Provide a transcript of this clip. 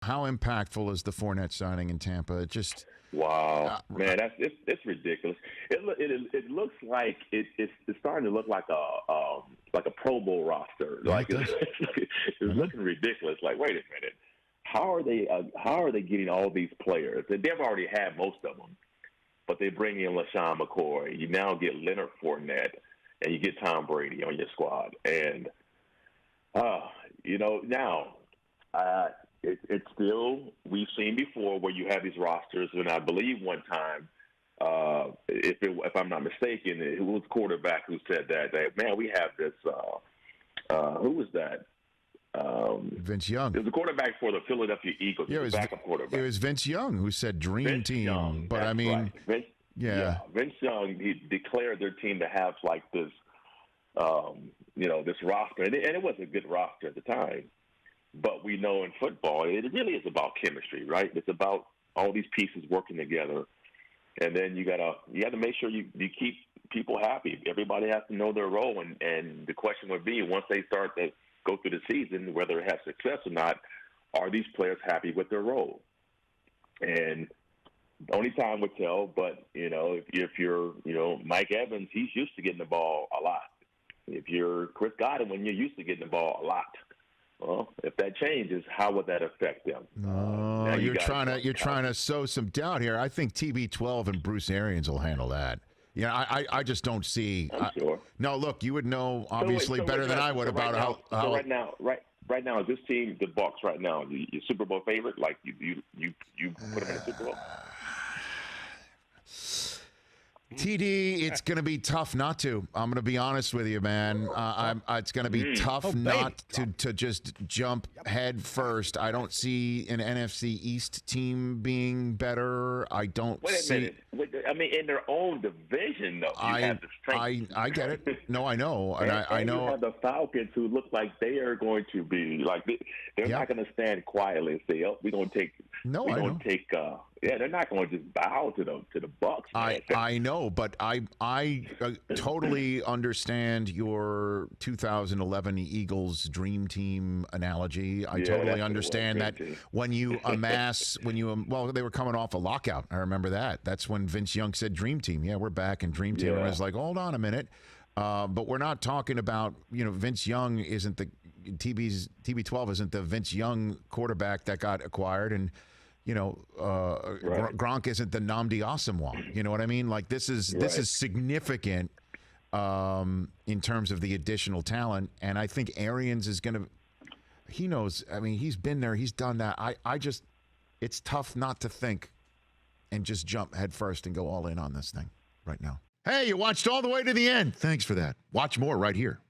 How impactful is the Fournette signing in Tampa? It just man, it's ridiculous. It looks like it's starting to look like a Pro Bowl roster. Like it's looking ridiculous. Like, wait a minute, how are they getting all these players? They've already had most of them, but they bring in LaShawn McCoy. You now get Leonard Fournette, and you get Tom Brady on your squad, and now. It's still, we've seen before where you have these rosters, and I believe one time, if I'm not mistaken, it was quarterback who said that man, we have this. Who was that? Vince Young. It was the quarterback for the Philadelphia Eagles. Yeah, it was backup quarterback. It was Vince Young who said "Dream Team." Young, but I mean, right. Vince Young, he declared their team to have like this, this roster, and it was a good roster at the time. But we know in football, it really is about chemistry, right? It's about all these pieces working together, and then you got to make sure you keep people happy. Everybody has to know their role, and the question would be, once they start to go through the season, whether it has success or not, are these players happy with their role? And only time would tell. But if you're Mike Evans, he's used to getting the ball a lot. If you're Chris Godwin, you're used to getting the ball a lot. Well, if that changes, how would that affect them? No, you're trying to sow some doubt here. I think TB12 and Bruce Arians will handle that. Yeah, I just don't see. I'm sure. No, look, you would know obviously better than I would about how. Right now, this team, the Bucs, right now, your Super Bowl favorite. Like you put them in the Super Bowl. TD, it's going to be tough not to. I'm going to be honest with you, man. It's going to be tough not to just jump head first. I don't see an NFC East team being better. I don't see. Wait a minute. I mean, in their own division, though, you have the strength. I get it. No, I know. I know. You have the Falcons, who look like they are going to be like they're not going to stand quietly and say, "Oh, we're going to take." No, we're going to take. They're not going to just bow to the Bucs. I know, but I totally understand your 2011 Eagles dream team analogy. I totally understand that when you they were coming off a lockout. I remember that. That's when Vince Young said dream team. Yeah, we're back in dream team. And I was like, hold on a minute. But we're not talking about, Vince Young isn't the TB12 isn't the Vince Young quarterback that got acquired, and Gronk isn't the Nnamdi Asomugha. You know what I mean? Like this is significant in terms of the additional talent, and I think Arians is going to. He knows. I mean, he's been there. He's done that. It's tough not to think and just jump head first and go all in on this thing right now. Hey, you watched all the way to the end. Thanks for that. Watch more right here.